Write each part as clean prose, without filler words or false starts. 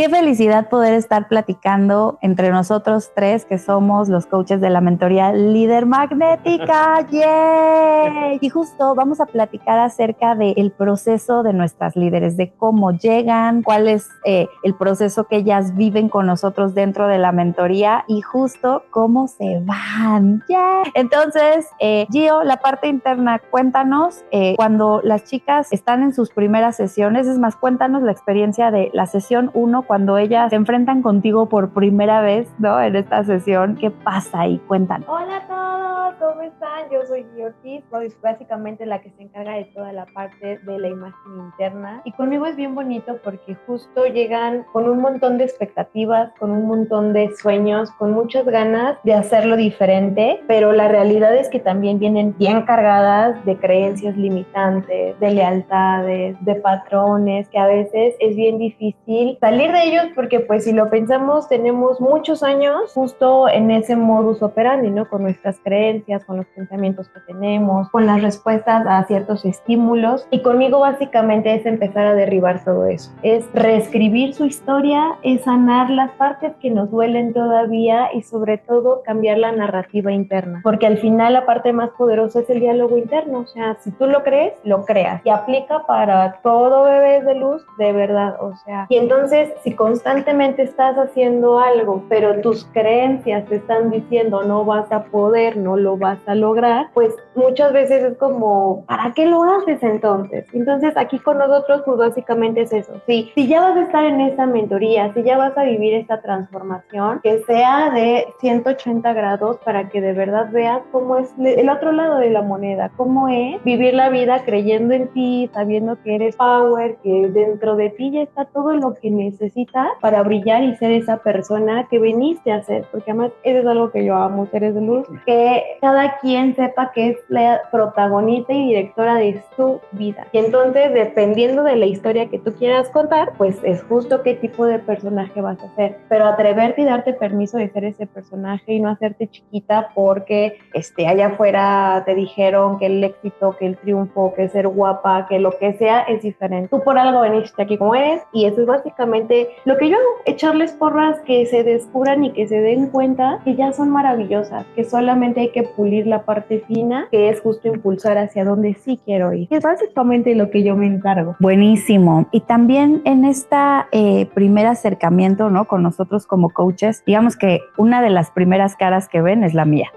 Qué felicidad poder estar platicando entre nosotros tres, que somos los coaches de la mentoría Líder Magnética. ¡Yay! Y justo vamos a platicar acerca del proceso de nuestras líderes, de cómo llegan, cuál es el proceso que ellas viven con nosotros dentro de la mentoría y justo cómo se van. ¡Yay! Entonces, Gio, la parte interna, cuéntanos cuando las chicas están en sus primeras sesiones, es más, cuéntanos la experiencia de la sesión 1 cuando ellas se enfrentan contigo por primera vez, ¿no? En esta sesión, ¿qué pasa ahí? Cuéntanos. Hola a todos, ¿cómo están? Yo soy Gio Ortiz, soy básicamente la que se encarga de toda la parte de la imagen interna y conmigo es bien bonito porque justo llegan con un montón de expectativas, con un montón de sueños, con muchas ganas de hacerlo diferente, pero la realidad es que también vienen bien cargadas de creencias limitantes, de lealtades, de patrones, que a veces es bien difícil salir de ellos porque pues si lo pensamos tenemos muchos años justo en ese modus operandi, ¿no? Con nuestras creencias, con los pensamientos que tenemos, con las respuestas a ciertos estímulos y conmigo básicamente es empezar a derribar todo eso, es reescribir su historia, es sanar las partes que nos duelen todavía y sobre todo cambiar la narrativa interna, porque al final la parte más poderosa es el diálogo interno, o sea, si tú lo crees, lo creas y aplica para todo bebé de luz de verdad, o sea, y entonces si constantemente estás haciendo algo, pero tus creencias te están diciendo no vas a poder, no lo vas a lograr, pues muchas veces es como, ¿para qué lo haces entonces? Entonces aquí con nosotros pues básicamente es eso, si ya vas a estar en esta mentoría, si ya vas a vivir esta transformación, que sea de 180 grados para que de verdad veas cómo es el otro lado de la moneda, cómo es vivir la vida creyendo en ti, sabiendo que eres power, que dentro de ti ya está todo lo que necesitas para brillar y ser esa persona que viniste a ser, porque además eso es algo que yo amo, seres de luz, que cada quien sepa que es la protagonista y directora de su vida. Y entonces, dependiendo de la historia que tú quieras contar, pues es justo qué tipo de personaje vas a ser, pero atreverte y darte permiso de ser ese personaje y no hacerte chiquita porque allá afuera te dijeron que el éxito, que el triunfo, que ser guapa, que lo que sea es diferente. Tú por algo veniste aquí como eres y eso es básicamente lo que yo hago, echarles porras, que se descubran y que se den cuenta que ya son maravillosas, que solamente hay que pulir la parte fina, que es justo impulsar hacia donde sí quiero ir. Es básicamente lo que yo me encargo. Buenísimo. Y también en esta primer acercamiento, ¿no? Con nosotros como coaches, digamos que una de las primeras caras que ven es la mía,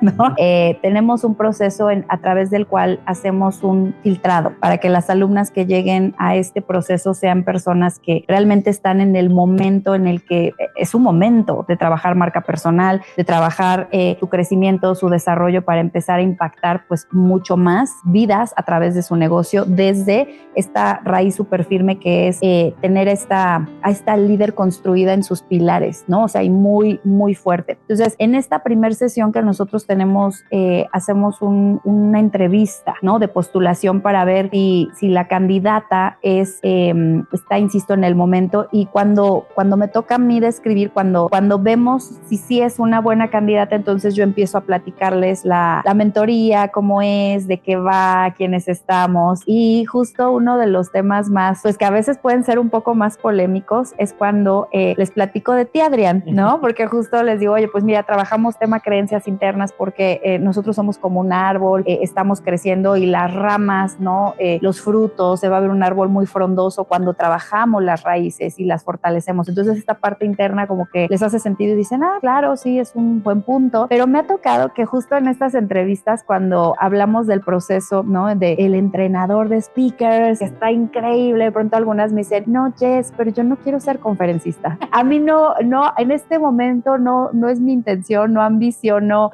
¿no? Tenemos un proceso a través del cual hacemos un filtrado para que las alumnas que lleguen a este proceso sean personas que realmente están en el momento en el que es un momento de trabajar marca personal, de trabajar su crecimiento, su desarrollo para empezar a impactar pues mucho más vidas a través de su negocio desde esta raíz súper firme que es tener a esta líder construida en sus pilares, ¿no? O sea, y muy, muy fuerte. Entonces, en esta primera sesión que nosotros tenemos, hacemos una entrevista, ¿no? De postulación para ver si la candidata está, insisto, en el momento y cuando me toca a mí describir, cuando vemos si sí es una buena candidata, entonces yo empiezo a platicarles la mentoría, cómo es, de qué va, quiénes estamos y justo uno de los temas más, pues que a veces pueden ser un poco más polémicos es cuando les platico de ti, Adrián, ¿no? Porque justo les digo, oye, pues mira, trabajamos tema creencias internas porque nosotros somos como un árbol, estamos creciendo y las ramas, ¿no? Los frutos, se va a ver un árbol muy frondoso cuando trabajamos las raíces y las fortalecemos. Entonces esta parte interna como que les hace sentido y dicen, claro, sí, es un buen punto. Pero me ha tocado que justo en estas entrevistas cuando hablamos del proceso, ¿no? El entrenador de speakers, que está increíble, de pronto algunas me dicen, no, Jess, pero yo no quiero ser conferencista. A mí no, en este momento no es mi intención, no ambiciono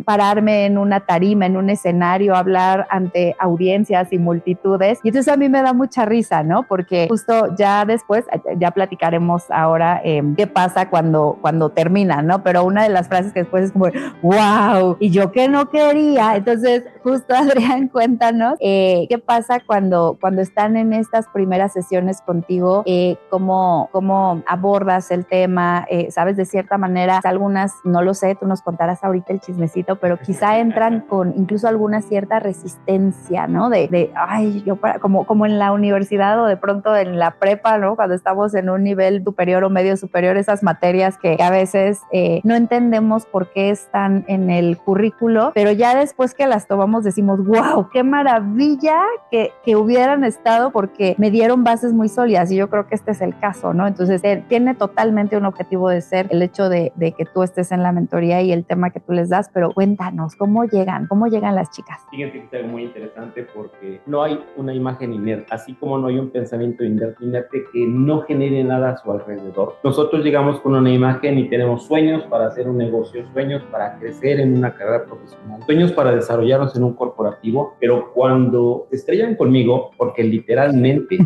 pararme en una tarima, en un escenario, hablar ante audiencias y multitudes. Y entonces a mí me da mucha risa, ¿no? Porque justo ya después, ya platicaremos ahora qué pasa cuando termina, ¿no? Pero una de las frases que después es como, wow, y yo que no quería maravilla. Entonces, justo Adrián, cuéntanos qué pasa cuando están en estas primeras sesiones contigo, cómo abordas el tema, sabes, de cierta manera, algunas, no lo sé, tú nos contarás ahorita el chismecito, pero quizá entran con incluso alguna cierta resistencia, ¿no? Ay, como en la universidad o de pronto en la prepa, ¿no? Cuando estamos en un nivel superior o medio superior, esas materias que a veces no entendemos por qué están en el currículo, pero ya después que las tomamos decimos, wow, qué maravilla que hubieran estado porque me dieron bases muy sólidas, y yo creo que este es el caso, ¿no? Entonces tiene totalmente un objetivo de ser el hecho de que tú estés en la mentoría y el tema que tú les das, pero cuéntanos, ¿cómo llegan las chicas? Fíjense que es algo muy interesante porque no hay una imagen inerte, así como no hay un pensamiento inerte que no genere nada a su alrededor. Nosotros llegamos con una imagen y tenemos sueños para hacer un negocio, sueños para crecer en una carrera profesional, sueños para desarrollarnos en un corporativo, pero cuando se estrellan conmigo, porque literalmente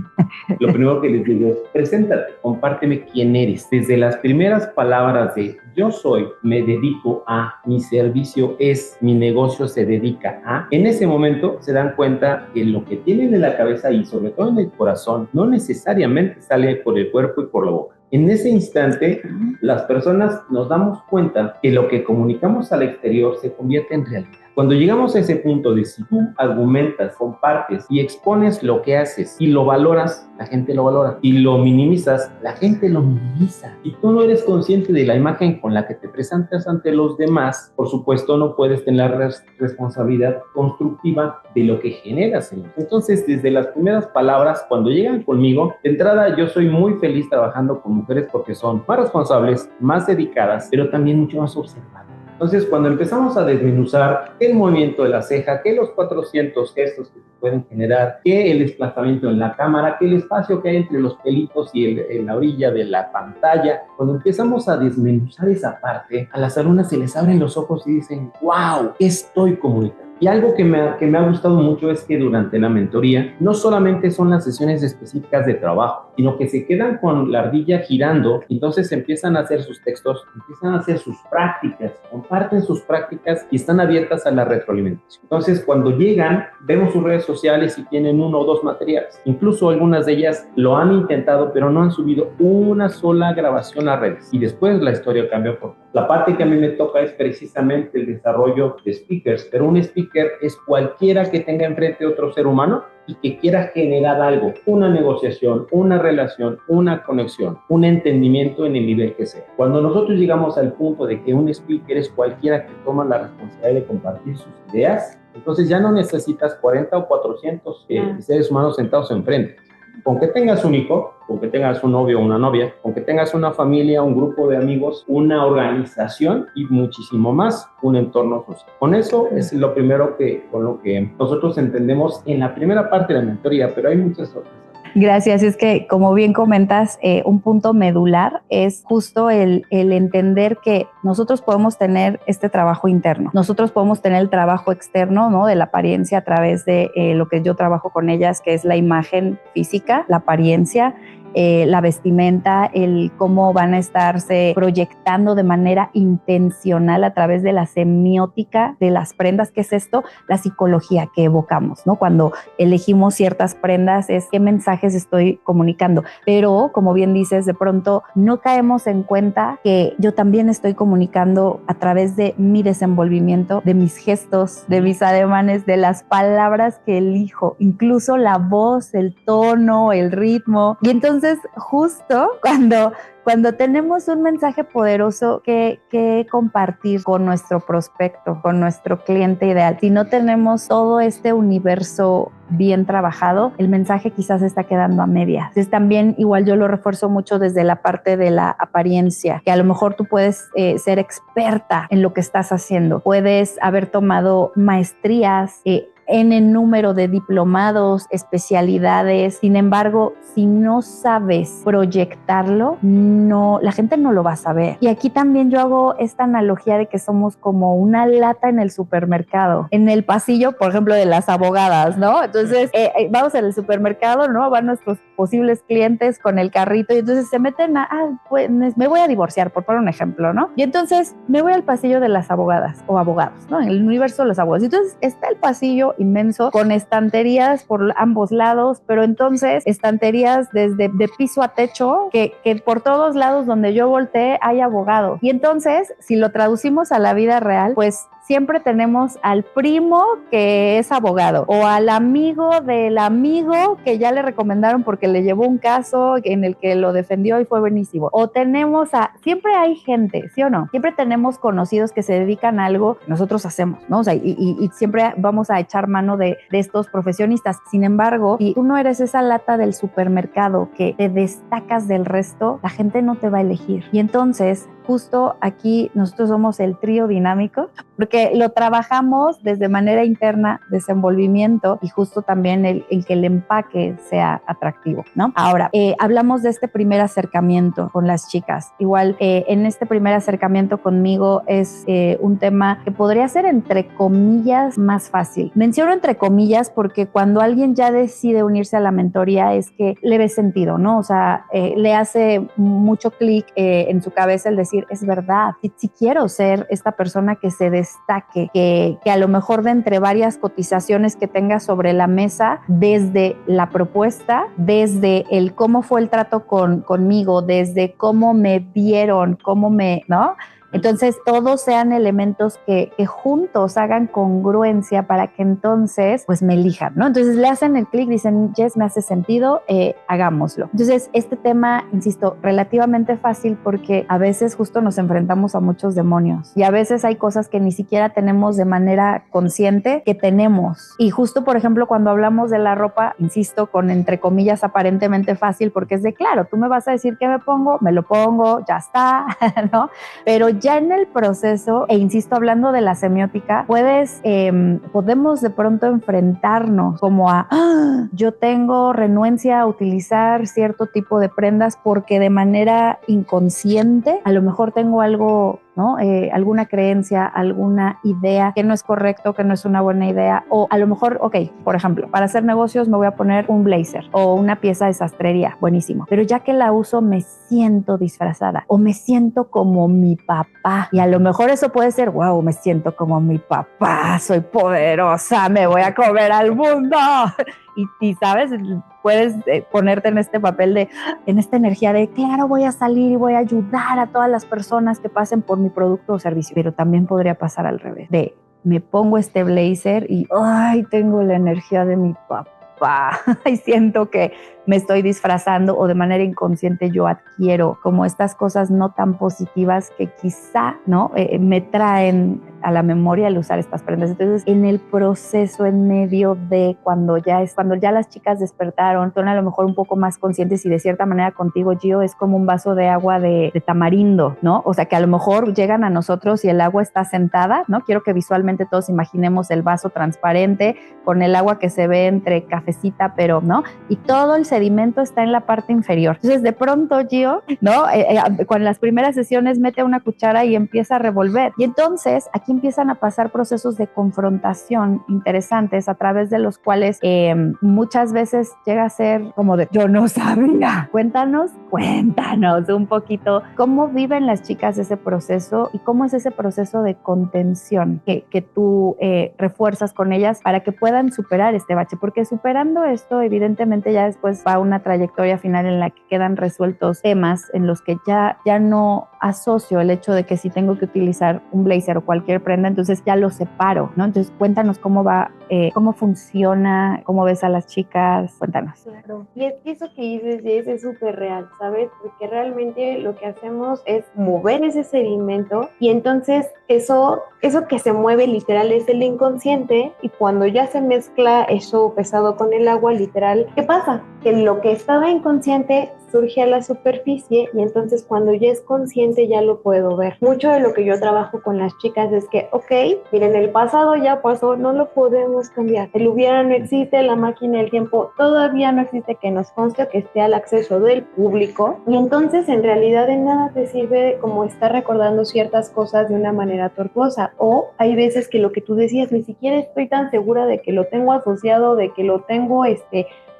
lo primero que les digo es, preséntate, compárteme quién eres. Desde las primeras palabras de yo soy, me dedico a, mi servicio es, mi negocio se dedica a, en ese momento se dan cuenta que lo que tienen en la cabeza y sobre todo en el corazón no necesariamente sale por el cuerpo y por la boca. En ese instante, las personas nos damos cuenta que lo que comunicamos al exterior se convierte en realidad. Cuando llegamos a ese punto de si tú argumentas, compartes y expones lo que haces y lo valoras, la gente lo valora. Y lo minimizas, la gente lo minimiza. Y tú no eres consciente de la imagen con la que te presentas ante los demás, por supuesto no puedes tener la responsabilidad constructiva de lo que generas en ellos. Entonces, desde las primeras palabras, cuando llegan conmigo, de entrada yo soy muy feliz trabajando con mujeres porque son más responsables, más dedicadas, pero también mucho más observadas. Entonces, cuando empezamos a desmenuzar el movimiento de la ceja, que los 400 gestos que se pueden generar, que el desplazamiento en la cámara, que el espacio que hay entre los pelitos y en la orilla de la pantalla, cuando empezamos a desmenuzar esa parte, a las alumnas se les abren los ojos y dicen, wow, ¿qué estoy comunicando? Y algo que me ha gustado mucho es que durante la mentoría no solamente son las sesiones específicas de trabajo, sino que se quedan con la ardilla girando, y entonces empiezan a hacer sus textos, empiezan a hacer sus prácticas, comparten sus prácticas y están abiertas a la retroalimentación. Entonces, cuando llegan, vemos sus redes sociales y tienen 1 o 2 materiales. Incluso algunas de ellas lo han intentado, pero no han subido una sola grabación a redes. Y después la historia cambia por... La parte que a mí me toca es precisamente el desarrollo de speakers, pero un speaker es cualquiera que tenga enfrente otro ser humano y que quiera generar algo, una negociación, una relación, una conexión, un entendimiento en el nivel que sea. Cuando nosotros llegamos al punto de que un speaker es cualquiera que toma la responsabilidad de compartir sus ideas, entonces ya no necesitas 40 o 400 seres humanos sentados enfrente. Con que tengas un hijo, con que tengas un novio o una novia, con que tengas una familia, un grupo de amigos, una organización y muchísimo más, un entorno social. Con eso es lo primero con lo que nosotros entendemos en la primera parte de la mentoría, pero hay muchas otras. Gracias. Es que, como bien comentas, un punto medular es justo el entender que nosotros podemos tener este trabajo interno. Nosotros podemos tener el trabajo externo, ¿no? De la apariencia a través de lo que yo trabajo con ellas, que es la imagen física, la apariencia, la vestimenta, el cómo van a estarse proyectando de manera intencional a través de la semiótica de las prendas. ¿Qué es esto? La psicología que evocamos, ¿no? Cuando elegimos ciertas prendas es qué mensajes estoy comunicando. Pero, como bien dices, de pronto no caemos en cuenta que yo también estoy comunicando a través de mi desenvolvimiento, de mis gestos, de mis ademanes, de las palabras que elijo, incluso la voz, el tono, el ritmo. Y entonces, justo cuando tenemos un mensaje poderoso que compartir con nuestro prospecto, con nuestro cliente ideal, si no tenemos todo este universo bien trabajado, el mensaje quizás está quedando a medias. Entonces, también igual yo lo refuerzo mucho desde la parte de la apariencia, que a lo mejor tú puedes ser experta en lo que estás haciendo, puedes haber tomado maestrías en el número de diplomados, especialidades. Sin embargo, si no sabes proyectarlo, no, la gente no lo va a saber. Y aquí también yo hago esta analogía de que somos como una lata en el supermercado, en el pasillo, por ejemplo, de las abogadas, ¿no? Entonces, vamos al supermercado, ¿no? Van nuestros posibles clientes con el carrito y entonces se meten pues me voy a divorciar, por poner un ejemplo, ¿no? Y entonces me voy al pasillo de las abogadas o abogados, ¿no? En el universo de los abogados. Entonces está el pasillo inmenso con estanterías por ambos lados, pero entonces estanterías desde de piso a techo que por todos lados donde yo volteé hay abogados. Y entonces, si lo traducimos a la vida real, pues siempre tenemos al primo que es abogado o al amigo del amigo que ya le recomendaron porque le llevó un caso en el que lo defendió y fue buenísimo. O tenemos siempre hay gente, ¿sí o no? Siempre tenemos conocidos que se dedican a algo que nosotros hacemos, ¿no? O sea, y siempre vamos a echar mano de estos profesionistas. Sin embargo, si tú no eres esa lata del supermercado que te destacas del resto, la gente no te va a elegir. Y entonces, justo aquí nosotros somos el trío dinámico, porque lo trabajamos desde manera interna, desenvolvimiento y justo también el que el empaque sea atractivo, ¿no? Ahora, hablamos de este primer acercamiento con las chicas. Igual, en este primer acercamiento conmigo es un tema que podría ser entre comillas más fácil. Menciono entre comillas porque cuando alguien ya decide unirse a la mentoría es que le ve sentido, ¿no? O sea, le hace mucho clic en su cabeza el decir, es verdad, si quiero ser esta persona que se destaque, que a lo mejor de entre varias cotizaciones que tenga sobre la mesa, desde la propuesta, desde el cómo fue el trato conmigo, desde cómo me vieron, ¿no? Entonces, todos sean elementos que juntos hagan congruencia para que entonces, pues, me elijan, ¿no? Entonces, le hacen el clic, dicen, yes, me hace sentido, hagámoslo. Entonces, este tema, insisto, relativamente fácil porque a veces justo nos enfrentamos a muchos demonios y a veces hay cosas que ni siquiera tenemos de manera consciente que tenemos. Y justo, por ejemplo, cuando hablamos de la ropa, insisto, con entre comillas aparentemente fácil porque es de, claro, tú me vas a decir qué me pongo, me lo pongo, ya está, ¿no? Pero ya en el proceso, e insisto, hablando de la semiótica, podemos de pronto enfrentarnos como yo tengo renuencia a utilizar cierto tipo de prendas porque de manera inconsciente a lo mejor tengo algo, ¿no? Alguna creencia, alguna idea que no es correcto, que no es una buena idea, o a lo mejor, por ejemplo, para hacer negocios me voy a poner un blazer o una pieza de sastrería, buenísimo, pero ya que la uso me siento disfrazada o me siento como mi papá y a lo mejor eso puede ser, wow, me siento como mi papá, soy poderosa, me voy a comer al mundo y sabes, puedes ponerte en este papel en esta energía de, claro, voy a salir y voy a ayudar a todas las personas que pasen por mi producto o servicio, pero también podría pasar al revés, me pongo este blazer y, tengo la energía de mi papá y siento que me estoy disfrazando o de manera inconsciente yo adquiero como estas cosas no tan positivas que quizá, ¿no? Me traen a la memoria al usar estas prendas. Entonces, en el proceso, en medio de cuando ya las chicas despertaron, son a lo mejor un poco más conscientes y de cierta manera contigo, Gio, es como un vaso de agua de tamarindo, ¿no? O sea, que a lo mejor llegan a nosotros y el agua está sentada, ¿no? Quiero que visualmente todos imaginemos el vaso transparente con el agua que se ve entre cafecita, pero, ¿no? Y todo el sedimento está en la parte inferior. Entonces, de pronto, Gio, ¿no? Con las primeras sesiones mete una cuchara y empieza a revolver. Y entonces, aquí empiezan a pasar procesos de confrontación interesantes a través de los cuales muchas veces llega a ser como de, yo no sabía. Cuéntanos un poquito cómo viven las chicas ese proceso y cómo es ese proceso de contención que tú refuerzas con ellas para que puedan superar este bache, porque superando esto, evidentemente ya después va una trayectoria final en la que quedan resueltos temas en los que ya no asocio el hecho de que si tengo que utilizar un blazer o cualquier prenda, entonces ya lo separo, ¿no? Entonces cuéntanos cómo va, cómo funciona, cómo ves a las chicas, cuéntanos. Claro, y es que eso que dices, Jess, es súper real, ¿sabes? Porque realmente lo que hacemos es mover ese sedimento y entonces eso que se mueve literal es el inconsciente y cuando ya se mezcla eso pesado con el agua literal, ¿qué pasa? Que lo que estaba inconsciente surge a la superficie y entonces cuando ya es consciente ya lo puedo ver. Mucho de lo que yo trabajo con las chicas es que, ok, miren, el pasado ya pasó, no lo podemos cambiar. El hubiera no existe, la máquina del tiempo todavía no existe, que nos conste, que esté al acceso del público, y entonces en realidad de nada te sirve como estar recordando ciertas cosas de una manera tortuosa, o hay veces que lo que tú decías, ni siquiera estoy tan segura de que lo tengo asociado, de que lo tengo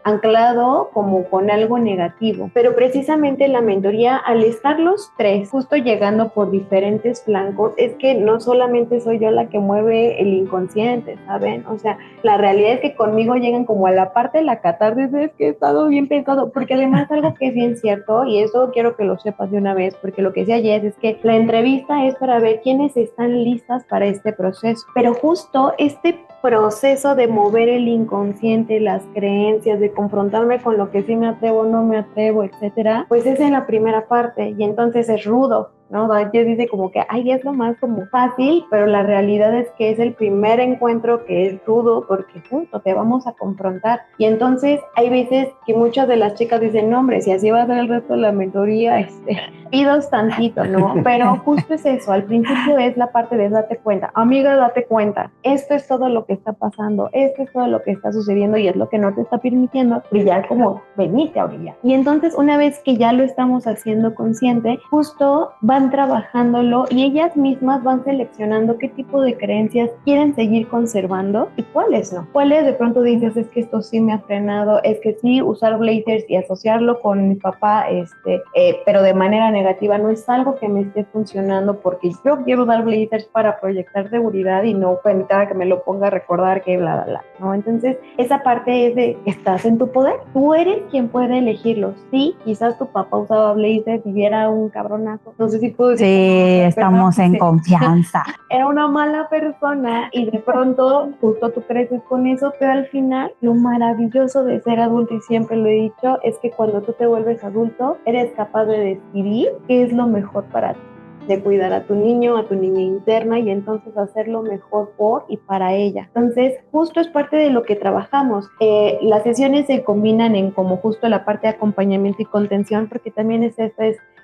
anclado como con algo negativo. Pero precisamente la mentoría, al estar los tres justo llegando por diferentes flancos, es que no solamente soy yo la que mueve el inconsciente, ¿saben? O sea, la realidad es que conmigo llegan como a la parte de la catarsis, es que he estado bien pensado, porque además algo que es bien cierto, y eso quiero que lo sepas de una vez, porque lo que decía Jess es que la entrevista es para ver quiénes están listas para este proceso, pero justo este proceso de mover el inconsciente, las creencias, de confrontarme con lo que sí me atrevo, no me atrevo, etcétera, pues es en la primera parte y entonces es rudo, ¿no? Ella dice como que, ay, es lo más como fácil, pero la realidad es que es el primer encuentro que es rudo porque junto te vamos a confrontar. Y entonces hay veces que muchas de las chicas dicen, no, hombre, si así va a ser el resto de la mentoría, pidos tantito, ¿no? Pero justo es eso, al principio es la parte de date cuenta, amiga, date cuenta, esto es todo lo que está pasando, esto es todo lo que está sucediendo y es lo que no te está permitiendo brillar como veniste a brillar. Y entonces una vez que ya lo estamos haciendo consciente, justo van trabajándolo y ellas mismas van seleccionando qué tipo de creencias quieren seguir conservando y cuáles no. Cuáles de pronto dices, es que esto sí me ha frenado, es que sí, usar blazers y asociarlo con mi papá, pero de manera negativa no es algo que me esté funcionando porque yo quiero dar blazers para proyectar seguridad y no para que me lo ponga a recordar que bla, bla, bla, ¿no? Entonces, esa parte es de, estás en tu poder, tú eres quien puede elegirlo. Sí, quizás tu papá usaba blazers y era un cabronazo, no sé si puedo decir. Sí, estamos en confianza. Era una mala persona y de pronto justo tú creces con eso, pero al final lo maravilloso de ser adulto, y siempre lo he dicho, es que cuando tú te vuelves adulto, eres capaz de decidir qué es lo mejor para ti, de cuidar a tu niño, a tu niña interna y entonces hacerlo mejor por y para ella. Entonces, justo es parte de lo que trabajamos. Las sesiones se combinan en como justo la parte de acompañamiento y contención, porque también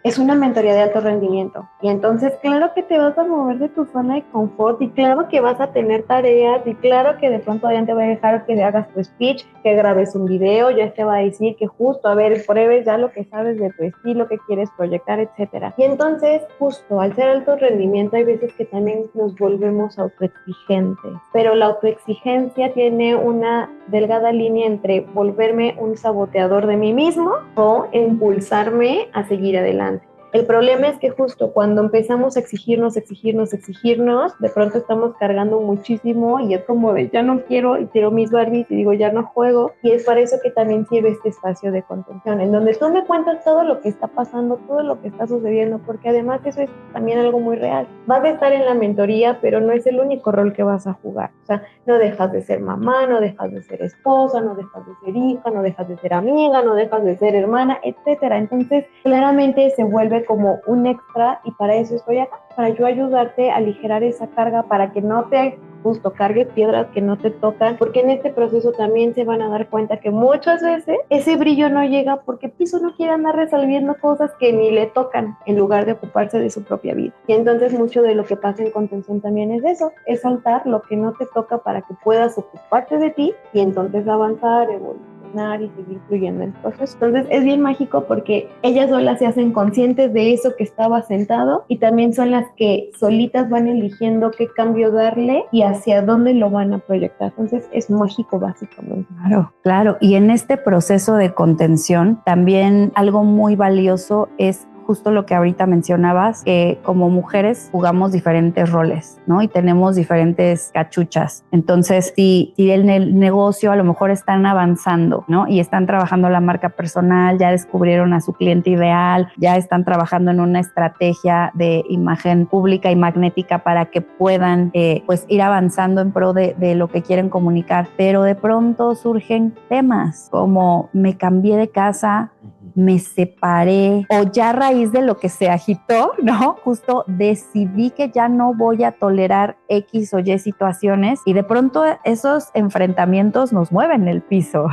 es una mentoría de alto rendimiento. Y entonces, claro que te vas a mover de tu zona de confort y claro que vas a tener tareas y claro que de pronto ya te va a dejar que hagas tu speech, que grabes un video, ya te va a decir que justo, a ver, pruebes ya lo que sabes de tu estilo, que quieres proyectar, etcétera. Y entonces, justo, al ser alto rendimiento, hay veces que también nos volvemos autoexigentes. Pero la autoexigencia tiene una delgada línea entre volverme un saboteador de mí mismo o impulsarme a seguir adelante. El problema es que justo cuando empezamos a exigirnos, de pronto estamos cargando muchísimo y es como de ya no quiero y tiro mis Barbies y digo ya no juego, y es para eso que también sirve este espacio de contención en donde tú me cuentas todo lo que está pasando, todo lo que está sucediendo, porque además eso es también algo muy real. Vas a estar en la mentoría, pero no es el único rol que vas a jugar. O sea, no dejas de ser mamá, no dejas de ser esposa, no dejas de ser hija, no dejas de ser amiga, no dejas de ser hermana, etcétera. Entonces, claramente se vuelve como un extra y para eso estoy acá, para yo ayudarte a aligerar esa carga, para que no te justo cargues piedras que no te tocan, porque en este proceso también se van a dar cuenta que muchas veces ese brillo no llega porque Piso no quiere andar resolviendo cosas que ni le tocan en lugar de ocuparse de su propia vida. Y entonces mucho de lo que pasa en contención también es eso, es soltar lo que no te toca para que puedas ocuparte de ti y entonces avanzar, evolucionar y seguir fluyendo en el proceso. Entonces es bien mágico porque ellas solas se hacen conscientes de eso que estaba sentado y también son las que solitas van eligiendo qué cambio darle y hacia dónde lo van a proyectar. Entonces es mágico básicamente. Claro, claro. Y en este proceso de contención también algo muy valioso es justo lo que ahorita mencionabas, que como mujeres jugamos diferentes roles, ¿no? Y tenemos diferentes cachuchas. Entonces, si en el negocio a lo mejor están avanzando, ¿no? Y están trabajando la marca personal, ya descubrieron a su cliente ideal, ya están trabajando en una estrategia de imagen pública y magnética para que puedan pues ir avanzando en pro de lo que quieren comunicar. Pero de pronto surgen temas como me cambié de casa, me separé o ya a raíz de lo que se agitó, ¿no? Justo decidí que ya no voy a tolerar X o Y situaciones y de pronto esos enfrentamientos nos mueven el piso,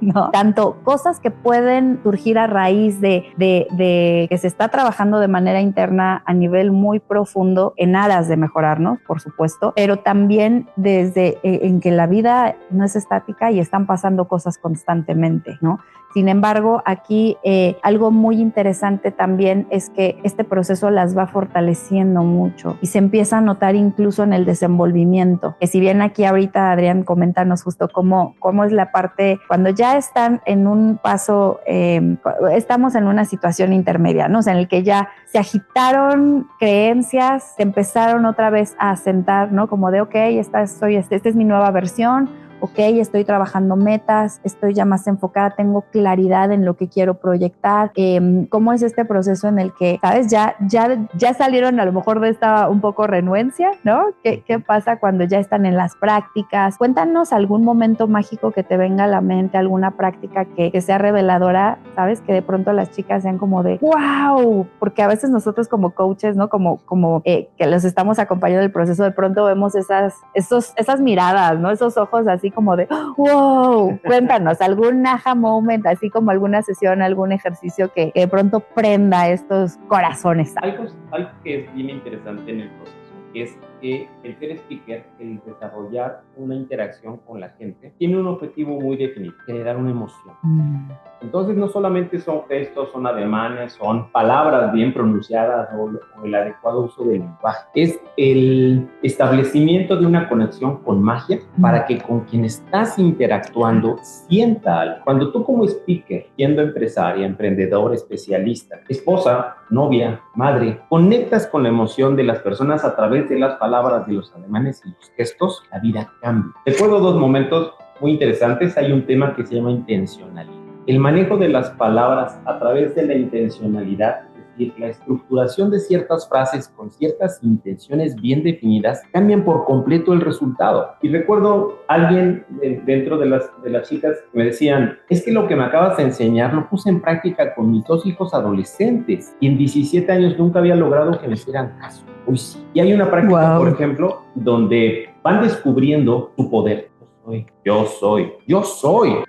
¿no? Tanto cosas que pueden surgir a raíz de que se está trabajando de manera interna a nivel muy profundo en aras de mejorarnos, por supuesto, pero también desde en que la vida no es estática y están pasando cosas constantemente, ¿no? Sin embargo, aquí algo muy interesante también es que este proceso las va fortaleciendo mucho y se empieza a notar incluso en el desenvolvimiento. Que si bien aquí ahorita, Adrián, coméntanos justo cómo es la parte cuando ya están en un paso, estamos en una situación intermedia, ¿no? O sea, en el que ya se agitaron creencias, se empezaron otra vez a asentar, ¿no? Como de, ok, esta es mi nueva versión. Ok, estoy trabajando metas, estoy ya más enfocada, tengo claridad en lo que quiero proyectar. ¿Cómo es este proceso en el que, sabes, ya salieron a lo mejor de esta un poco renuencia, ¿no? ¿Qué pasa cuando ya están en las prácticas? Cuéntanos algún momento mágico que te venga a la mente, alguna práctica que sea reveladora, ¿sabes? Que de pronto las chicas sean como de ¡wow! Porque a veces nosotros como coaches, ¿no? Como que los estamos acompañando del proceso, de pronto vemos esas miradas, ¿no? Esos ojos así como de wow, cuéntanos algún aha moment, así como alguna sesión, algún ejercicio que de pronto prenda estos corazones. Algo que es bien interesante en el proceso es que el ser speaker, el desarrollar una interacción con la gente, tiene un objetivo muy definido, generar una emoción. Entonces no solamente son gestos, son ademanes, son palabras bien pronunciadas o el adecuado uso del lenguaje. Es el establecimiento de una conexión con magia para que con quien estás interactuando sienta algo. Cuando tú como speaker, siendo empresaria, emprendedor, especialista, esposa, novia, madre, conectas con la emoción de las personas a través de las palabras, de los ademanes y los gestos, la vida cambia. Recuerdo dos momentos muy interesantes. Hay un tema que se llama intencionalidad. El manejo de las palabras a través de la intencionalidad, es decir, la estructuración de ciertas frases con ciertas intenciones bien definidas, cambian por completo el resultado. Y recuerdo alguien dentro de las chicas que me decían, es que lo que me acabas de enseñar lo puse en práctica con mis 2 hijos adolescentes y en 17 años nunca había logrado que me hicieran caso. Uy, sí. Y hay una práctica, por ejemplo, donde van descubriendo su poder. Yo soy.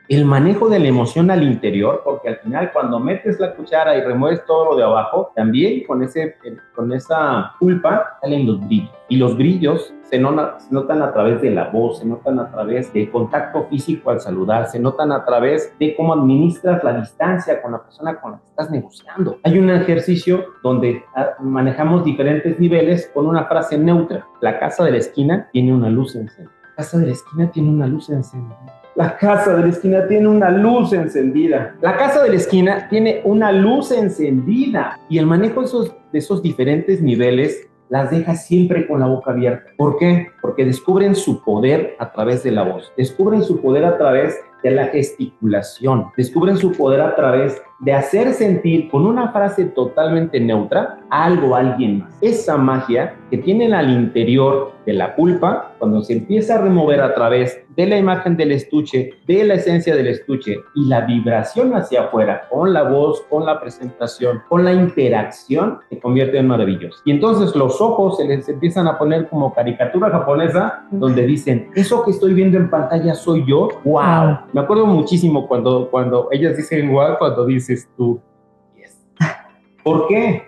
El manejo de la emoción al interior, porque al final cuando metes la cuchara y remueves todo lo de abajo, también con esa culpa salen los brillos. Y los brillos se notan a través de la voz, se notan a través del contacto físico al saludar, se notan a través de cómo administras la distancia con la persona con la que estás negociando. Hay un ejercicio donde manejamos diferentes niveles con una frase neutra. La casa de la esquina tiene una luz encendida. La casa de la esquina tiene una luz encendida. La casa de la esquina tiene una luz encendida. La casa de la esquina tiene una luz encendida. Y el manejo de esos diferentes niveles las deja siempre con la boca abierta. ¿Por qué? Porque descubren su poder a través de la voz. Descubren su poder a través de la gesticulación. Descubren su poder a través de hacer sentir con una frase totalmente neutra algo a alguien más. Esa magia que tienen al interior de la pulpa, cuando se empieza a remover a través de la imagen del estuche, de la esencia del estuche y la vibración hacia afuera, con la voz, con la presentación, con la interacción, se convierte en maravilloso. Y entonces los ojos se les empiezan a poner como caricatura japonesa, donde dicen, eso que estoy viendo en pantalla soy yo. ¡Wow! Me acuerdo muchísimo cuando ellas dicen wow, cuando dices tú, yes. ¿Por qué?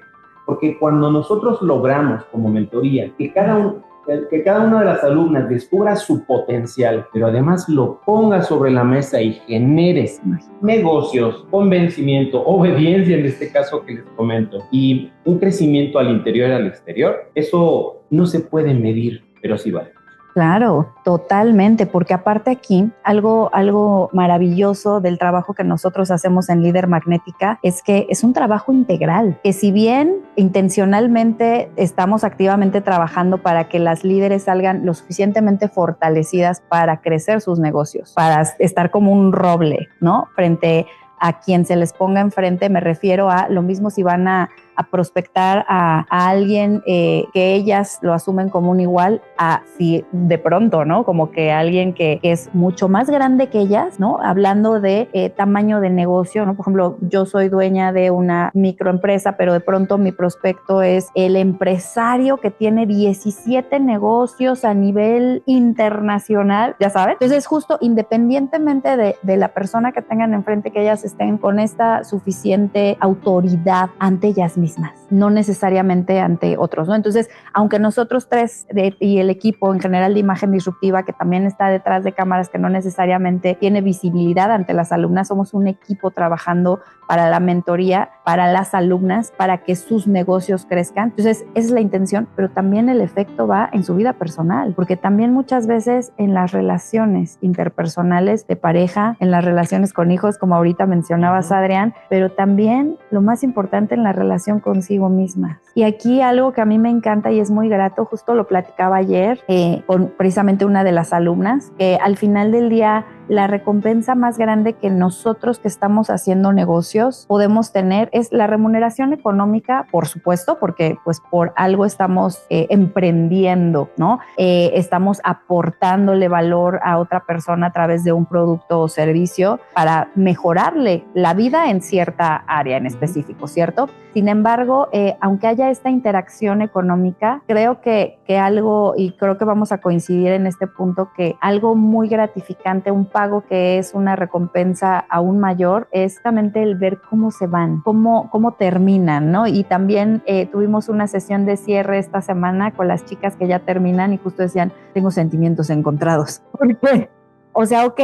Porque cuando nosotros logramos como mentoría que cada una de las alumnas descubra su potencial, pero además lo ponga sobre la mesa y generes negocios, convencimiento, obediencia en este caso que les comento, y un crecimiento al interior y al exterior, eso no se puede medir, pero sí vale. Claro, totalmente, porque aparte aquí algo maravilloso del trabajo que nosotros hacemos en Líder Magnética es que es un trabajo integral, que si bien intencionalmente estamos activamente trabajando para que las líderes salgan lo suficientemente fortalecidas para crecer sus negocios, para estar como un roble, ¿no? Frente a quien se les ponga enfrente, me refiero a lo mismo si van a a prospectar a alguien que ellas lo asumen como un igual, a si de pronto, ¿no? Como que alguien que es mucho más grande que ellas, ¿no? Hablando de tamaño de negocio, ¿no? Por ejemplo, yo soy dueña de una microempresa, pero de pronto mi prospecto es el empresario que tiene 17 negocios a nivel internacional, ya sabes. Entonces, justo independientemente de la persona que tengan enfrente, que ellas estén con esta suficiente autoridad ante ellas mismas, no necesariamente ante otros, ¿no? Entonces, aunque nosotros tres y el equipo en general de Imagen Disruptiva, que también está detrás de cámaras, que no necesariamente tiene visibilidad ante las alumnas, somos un equipo trabajando para la mentoría, para las alumnas, para que sus negocios crezcan. Entonces, esa es la intención, pero también el efecto va en su vida personal, porque también muchas veces en las relaciones interpersonales de pareja, en las relaciones con hijos, como ahorita mencionabas, Adrián, pero también lo más importante en la relación consigo misma. Y aquí algo que a mí me encanta y es muy grato, justo lo platicaba ayer con precisamente una de las alumnas, que al final del día la recompensa más grande que nosotros que estamos haciendo negocios podemos tener es la remuneración económica, por supuesto, porque pues por algo estamos emprendiendo, ¿no? Estamos aportándole valor a otra persona a través de un producto o servicio para mejorarle la vida en cierta área en específico, ¿cierto? Sin embargo, aunque haya esta interacción económica, creo que algo, y creo que vamos a coincidir en este punto, que algo muy gratificante, un pago que es una recompensa aún mayor, es justamente el ver cómo se van, cómo terminan, ¿no? Y también tuvimos una sesión de cierre esta semana con las chicas que ya terminan y justo decían, tengo sentimientos encontrados. ¿Por qué? O sea, ok,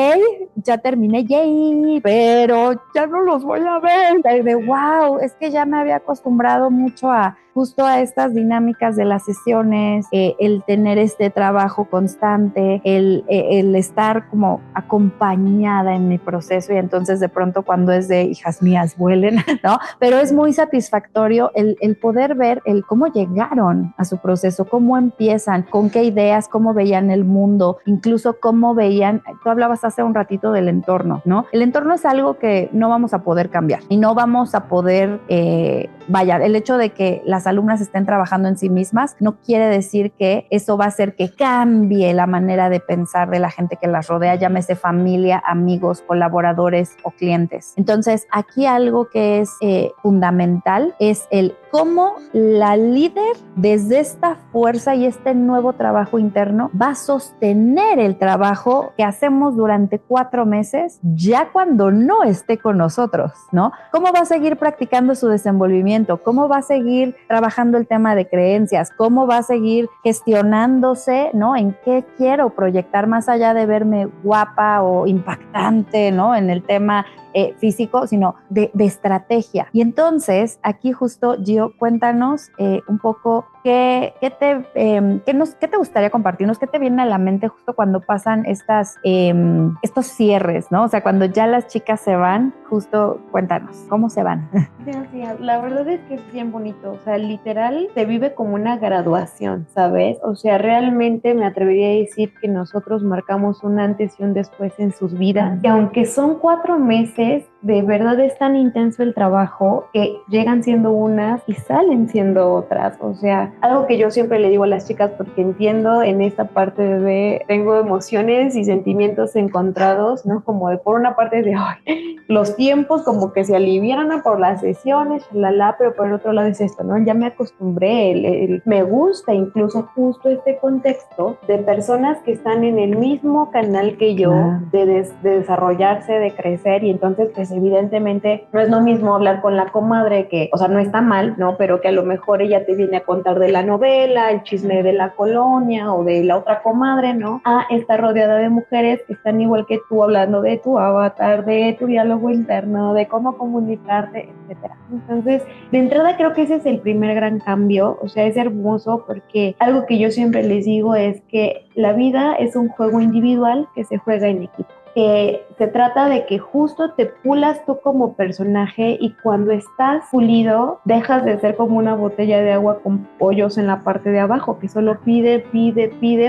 ya terminé, yay, pero ya no los voy a ver. De wow, es que ya me había acostumbrado mucho a justo a estas dinámicas de las sesiones, el tener este trabajo constante, el estar como acompañada en mi proceso, y entonces de pronto cuando es de hijas mías vuelen, ¿no? Pero es muy satisfactorio el poder ver el cómo llegaron a su proceso, cómo empiezan, con qué ideas, cómo veían el mundo, incluso cómo veían, tú hablabas hace un ratito del entorno, ¿no? El entorno es algo que no vamos a poder cambiar y no vamos a poder, el hecho de que las alumnas estén trabajando en sí mismas no quiere decir que eso va a hacer que cambie la manera de pensar de la gente que las rodea, llámese familia, amigos, colaboradores o clientes. Entonces, aquí algo que es fundamental es el cómo la líder desde esta fuerza y este nuevo trabajo interno va a sostener el trabajo que hacemos durante 4 meses ya cuando no esté con nosotros, ¿no? ¿Cómo va a seguir practicando su desenvolvimiento? ¿Cómo va a seguir trabajando el tema de creencias? ¿Cómo va a seguir gestionándose, ¿no? ¿En qué quiero proyectar más allá de verme guapa o impactante, ¿no? En el tema físico, sino de estrategia. Y entonces, aquí justo, Gio, cuéntanos un poco qué te gustaría compartirnos, qué te viene a la mente justo cuando pasan estos cierres, ¿no? O sea, cuando ya las chicas se van, justo cuéntanos, ¿cómo se van? Sí, la verdad es que es bien bonito, o sea, literal se vive como una graduación, ¿sabes? O sea, realmente me atrevería a decir que nosotros marcamos un antes y un después en sus vidas, y aunque son 4 meses, de verdad es tan intenso el trabajo que llegan siendo unas y salen siendo otras. O sea, algo que yo siempre le digo a las chicas, porque entiendo en esta parte de tengo emociones y sentimientos encontrados, ¿no? Como de por una parte de ay, los tiempos como que se aliviaran por las sesiones, pero por el otro lado es esto, ¿no? Ya me acostumbré, me gusta incluso justo este contexto de personas que están en el mismo canal que yo, de desarrollarse, de crecer, y entonces pues evidentemente no es lo mismo hablar con la comadre que, o sea, no está mal, ¿no? Pero que a lo mejor ella te viene a contar de la novela, el chisme de la colonia o de la otra comadre, ¿no? A estar rodeada de mujeres que están igual que tú hablando de tu avatar, de tu diálogo interno, de cómo comunicarte, etcétera. Entonces, de entrada creo que ese es el primer gran cambio, o sea, es hermoso porque algo que yo siempre les digo es que la vida es un juego individual que se juega en equipo. Que Se trata de que justo te pulas tú como personaje y cuando estás pulido, dejas de ser como una botella de agua con hoyos en la parte de abajo, que solo pide,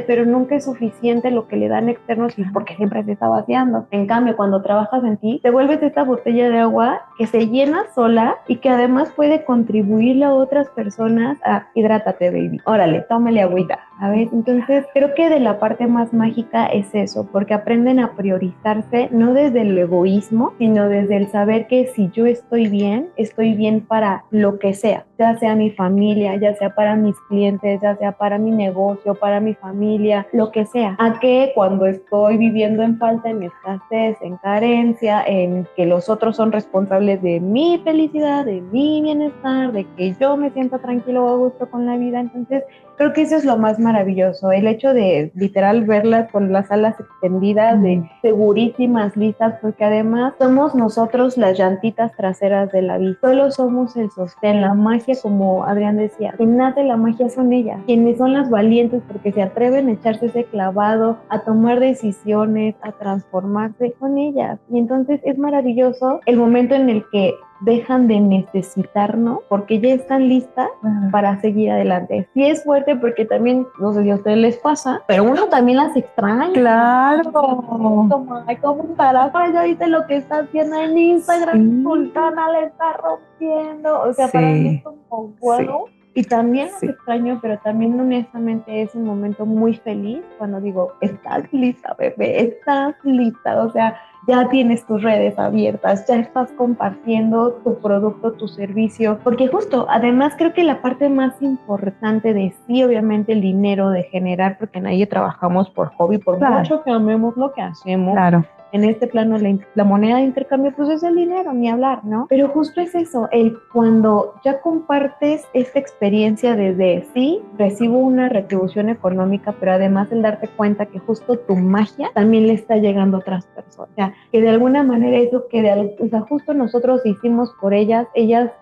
pero nunca es suficiente lo que le dan externos y porque siempre se está vaciando. En cambio, cuando trabajas en ti, te vuelves esta botella de agua que se llena sola y que además puede contribuirle a otras personas a hidrátate, baby. Órale, tómale agüita. A ver, entonces creo que de la parte más mágica es eso, porque aprenden a priorizarse no desde el egoísmo, sino desde el saber que si yo estoy bien para lo que sea, ya sea mi familia, ya sea para mis clientes, ya sea para mi negocio, para mi familia, lo que sea. A que cuando estoy viviendo en falta, en escasez, en carencia, en que los otros son responsables de mi felicidad, de mi bienestar, de que yo me sienta tranquilo o a gusto con la vida, entonces creo que eso es lo más maravilloso, el hecho de literal verlas con las alas extendidas, de segurísimas, listas, porque además somos nosotros las llantitas traseras de la vida, solo somos el sostén, la magia, como Adrián decía, quien nace la magia son ellas, quienes son las valientes porque se atreven a echarse ese clavado, a tomar decisiones, a transformarse, son ellas, y entonces es maravilloso el momento en el que dejan de necesitarnos porque ya están listas para seguir adelante. Sí es fuerte porque también, no sé si a ustedes les pasa, pero uno también las extraña. Claro. Como, ay, ¿cómo carajo? Ya viste lo que está haciendo en Instagram, Sí. Sultana le está rompiendo. O sea, para mí es como, wow. Sí. Y también las extraño, pero también honestamente es un momento muy feliz cuando digo, estás lista, bebé, estás lista, o sea, ya tienes tus redes abiertas, ya estás compartiendo tu producto, tu servicio, porque justo, además creo que la parte más importante de sí, obviamente el dinero de generar, porque en ahí trabajamos por hobby, por mucho que amemos lo que hacemos. Claro. En este plano la moneda de intercambio pues es el dinero, ni hablar, ¿no? Pero justo es eso, el cuando ya compartes esta experiencia desde sí, recibo una retribución económica, pero además el darte cuenta que justo tu magia también le está llegando a otras personas, o sea, que de alguna manera eso que o sea, justo nosotros hicimos por ellas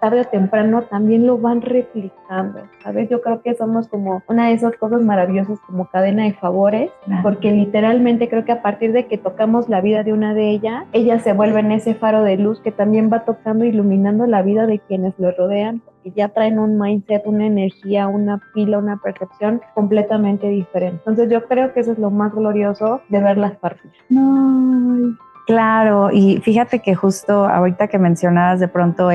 tarde o temprano también lo van replicando, ¿sabes? Yo creo que somos como una de esas cosas maravillosas como cadena de favores, porque literalmente creo que a partir de que tocamos la vida de una de ellas se vuelven ese faro de luz que también va tocando, iluminando la vida de quienes lo rodean, porque ya traen un mindset, una energía, una pila, una percepción completamente diferente. Entonces yo creo que eso es lo más glorioso de verlas partir. No, claro, y fíjate que justo ahorita que mencionabas de pronto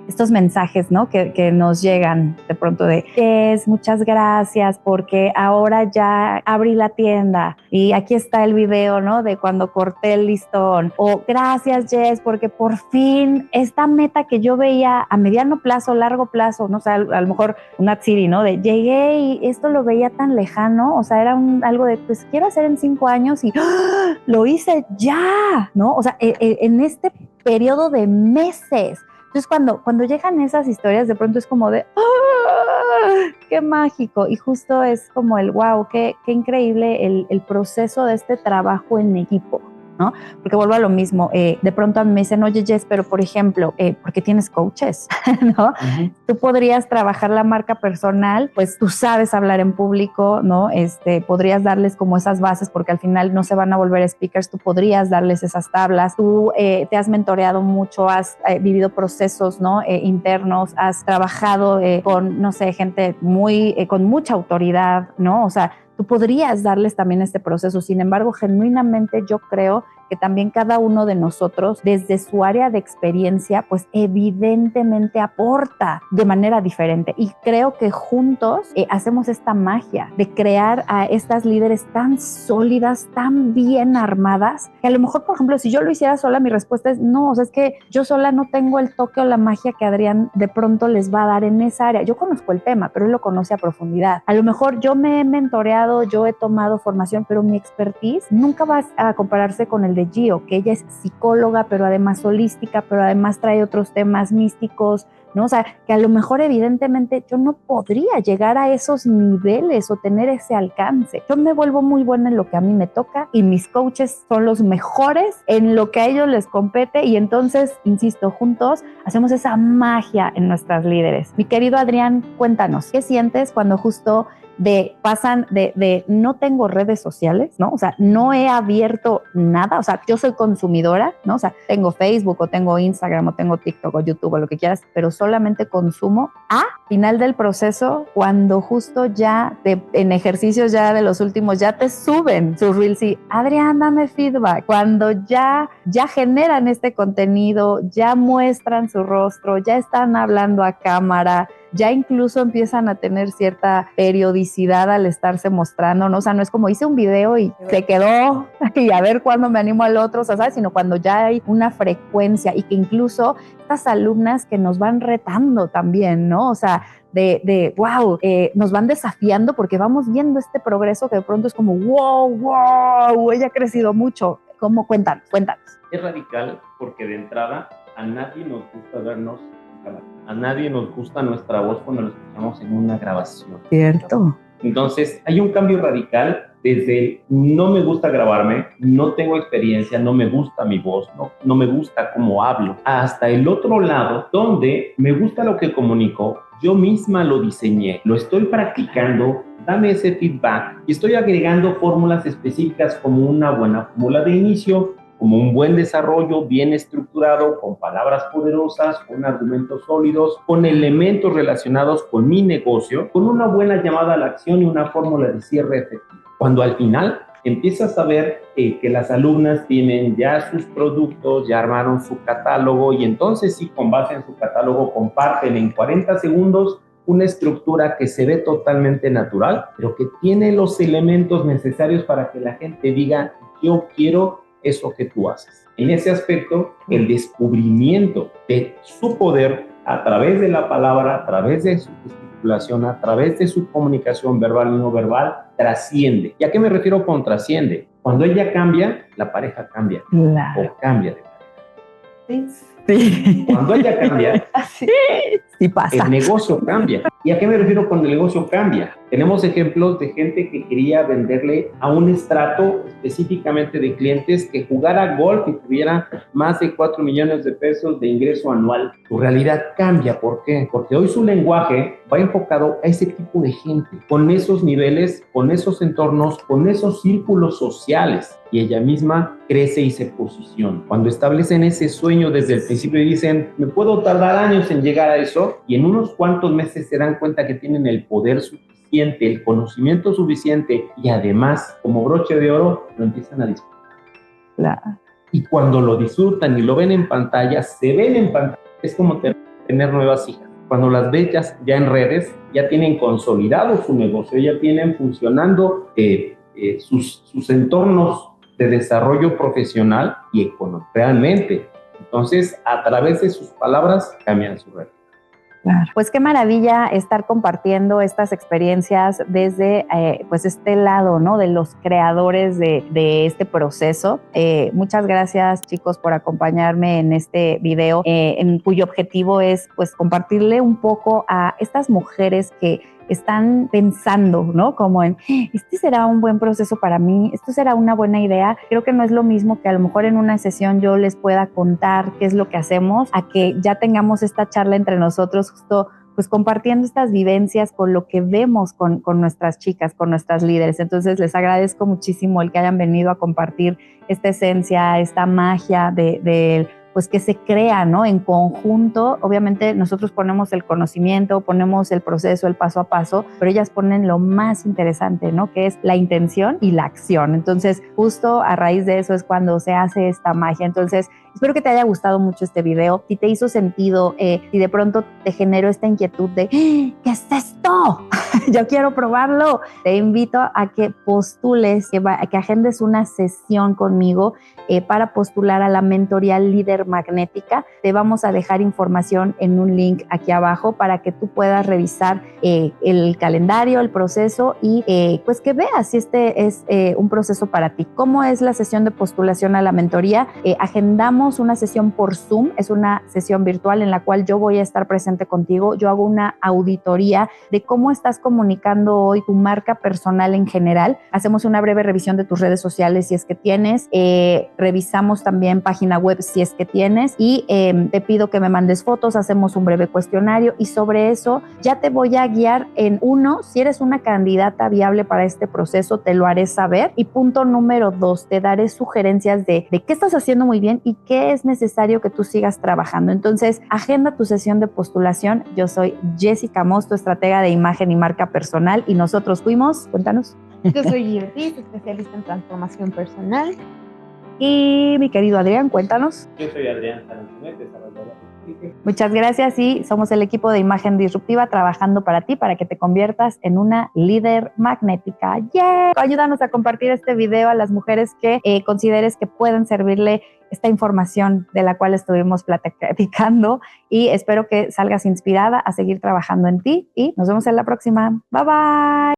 estos mensajes, ¿no? Que nos llegan de pronto de Jess, muchas gracias porque ahora ya abrí la tienda y aquí está el video, ¿no? De cuando corté el listón, o gracias Jess porque por fin esta meta que yo veía a mediano plazo, largo plazo, no sé, a lo mejor una City, ¿no? De llegué y esto lo veía tan lejano, o sea, era algo de pues quiero hacer en 5 años y ¡oh! Lo hice ya, ¿no? O sea, en este periodo de meses. Entonces, cuando llegan esas historias, de pronto es como de ¡ah! ¡Qué mágico! Y justo es como el wow, qué increíble el proceso de este trabajo en equipo, ¿no? Porque vuelvo a lo mismo, de pronto a mí me dicen, oye Jess, pero por ejemplo, ¿por qué tienes coaches? ¿No? Uh-huh. Tú podrías trabajar la marca personal, pues tú sabes hablar en público, ¿no? Podrías darles como esas bases porque al final no se van a volver speakers, tú podrías darles esas tablas, tú te has mentoreado mucho, has vivido procesos, ¿no? Internos, has trabajado con, no sé, gente con mucha autoridad, ¿no? O sea, tú podrías darles también este proceso. Sin embargo, genuinamente yo creo que también cada uno de nosotros, desde su área de experiencia, pues evidentemente aporta de manera diferente. Y creo que juntos hacemos esta magia de crear a estas líderes tan sólidas, tan bien armadas, que a lo mejor, por ejemplo, si yo lo hiciera sola, mi respuesta es no, o sea, es que yo sola no tengo el toque o la magia que Adrián de pronto les va a dar en esa área. Yo conozco el tema, pero él lo conoce a profundidad. A lo mejor yo me he mentoreado, yo he tomado formación, pero mi expertise nunca va a compararse con el de Gio, que ella es psicóloga, pero además holística, pero además trae otros temas místicos, ¿no? O sea, que a lo mejor evidentemente yo no podría llegar a esos niveles o tener ese alcance. Yo me vuelvo muy buena en lo que a mí me toca y mis coaches son los mejores en lo que a ellos les compete y entonces, insisto, juntos hacemos esa magia en nuestras líderes. Mi querido Adrián, cuéntanos, ¿qué sientes cuando justo pasan de no tengo redes sociales, ¿no? O sea, no he abierto nada, o sea, yo soy consumidora, ¿no? O sea, tengo Facebook o tengo Instagram o tengo TikTok o YouTube o lo que quieras, pero solamente consumo a final del proceso cuando justo ya en ejercicios ya de los últimos ya te suben sus reels y Adrián, dame feedback, cuando ya generan este contenido, ya muestran su rostro, ya están hablando a cámara, ya incluso empiezan a tener cierta periodicidad al estarse mostrando, ¿no? O sea, no es como hice un video y se quedó y a ver cuándo me animo al otro, o sea, ¿sabes? Sino cuando ya hay una frecuencia y que incluso estas alumnas que nos van retando también, ¿no? O sea, wow, nos van desafiando porque vamos viendo este progreso que de pronto es como, wow, ella ha crecido mucho. ¿Cómo? Cuéntanos. Es radical porque de entrada a nadie nos gusta vernos. A nadie nos gusta nuestra voz cuando la escuchamos en una grabación. Cierto. Entonces, hay un cambio radical desde el no me gusta grabarme, no tengo experiencia, no me gusta mi voz, no me gusta cómo hablo, hasta el otro lado, donde me gusta lo que comunico, yo misma lo diseñé, lo estoy practicando, dame ese feedback y estoy agregando fórmulas específicas como una buena fórmula de inicio, como un buen desarrollo bien estructurado, con palabras poderosas, con argumentos sólidos, con elementos relacionados con mi negocio, con una buena llamada a la acción y una fórmula de cierre efectiva. Cuando al final empiezas a ver que las alumnas tienen ya sus productos, ya armaron su catálogo y entonces sí, con base en su catálogo, comparten en 40 segundos una estructura que se ve totalmente natural, pero que tiene los elementos necesarios para que la gente diga, yo quiero eso que tú haces. En ese aspecto, el descubrimiento de su poder a través de la palabra, a través de su gesticulación, a través de su comunicación verbal y no verbal, trasciende. ¿Y a qué me refiero con trasciende? Cuando ella cambia, la pareja cambia. Claro. O cambia de pareja. Sí. Cuando ella cambia, sí pasa. El negocio cambia. ¿Y a qué me refiero con el negocio cambia? Tenemos ejemplos de gente que quería venderle a un estrato específicamente de clientes que jugara golf y tuviera más de 4 millones de pesos de ingreso anual. Su realidad cambia. ¿Por qué? Porque hoy su lenguaje va enfocado a ese tipo de gente, con esos niveles, con esos entornos, con esos círculos sociales. Y ella misma crece y se posiciona. Cuando establecen ese sueño desde el principio y dicen, me puedo tardar años en llegar a eso, y en unos cuantos meses se dan cuenta que tienen el poder suficiente, el conocimiento suficiente, y además, como broche de oro, lo empiezan a disfrutar. Claro. Y cuando lo disfrutan y lo ven en pantalla, se ven en pantalla, es como tener nuevas hijas. Cuando las ves ya en redes, ya tienen consolidado su negocio, ya tienen funcionando sus entornos de desarrollo profesional y económico, realmente. Entonces, a través de sus palabras, cambian su realidad. Claro. Pues qué maravilla estar compartiendo estas experiencias desde pues este lado, ¿no? De los creadores de este proceso. Muchas gracias, chicos, por acompañarme en este video, en cuyo objetivo es pues compartirle un poco a estas mujeres que están pensando, ¿no? Como en, este será un buen proceso para mí, esto será una buena idea. Creo que no es lo mismo que a lo mejor en una sesión yo les pueda contar qué es lo que hacemos, a que ya tengamos esta charla entre nosotros, justo pues compartiendo estas vivencias con lo que vemos con nuestras chicas, con nuestras líderes. Entonces les agradezco muchísimo el que hayan venido a compartir esta esencia, esta magia pues que se crea, ¿no? En conjunto. Obviamente nosotros ponemos el conocimiento, ponemos el proceso, el paso a paso, pero ellas ponen lo más interesante, ¿no? Que es la intención y la acción. Entonces, justo a raíz de eso es cuando se hace esta magia. Entonces, espero que te haya gustado mucho este video. Si te hizo sentido, si de pronto te generó esta inquietud de ¿qué es esto? Yo quiero probarlo. Te invito a que postules, que agendes una sesión conmigo para postular a la mentoría Líder Magnética. Te vamos a dejar información en un link aquí abajo para que tú puedas revisar el calendario, el proceso y pues que veas si este es un proceso para ti. ¿Cómo es la sesión de postulación a la mentoría? Agendamos agendamos una sesión por Zoom, es una sesión virtual en la cual yo voy a estar presente contigo. Yo hago una auditoría de cómo estás comunicando hoy tu marca personal en general. Hacemos una breve revisión de tus redes sociales si es que tienes, revisamos también página web si es que tienes y te pido que me mandes fotos, hacemos un breve cuestionario y sobre eso ya te voy a guiar en uno, si eres una candidata viable para este proceso, te lo haré saber. Y punto número 2, te daré sugerencias de qué estás haciendo muy bien y qué es necesario que tú sigas trabajando. Entonces, agenda tu sesión de postulación. Yo soy Jessica Moss, tu estratega de imagen y marca personal, y nosotros fuimos, cuéntanos. Yo soy Gio Ortiz, especialista en transformación personal. Y mi querido Adrián, cuéntanos. Yo soy Adrián Saranzunet, desarrollador. Muchas gracias y somos el equipo de Imagen Disruptiva trabajando para ti, para que te conviertas en una líder magnética. ¡Yeah! Ayúdanos a compartir este video a las mujeres que consideres que pueden servirle esta información de la cual estuvimos platicando y espero que salgas inspirada a seguir trabajando en ti y nos vemos en la próxima. Bye bye.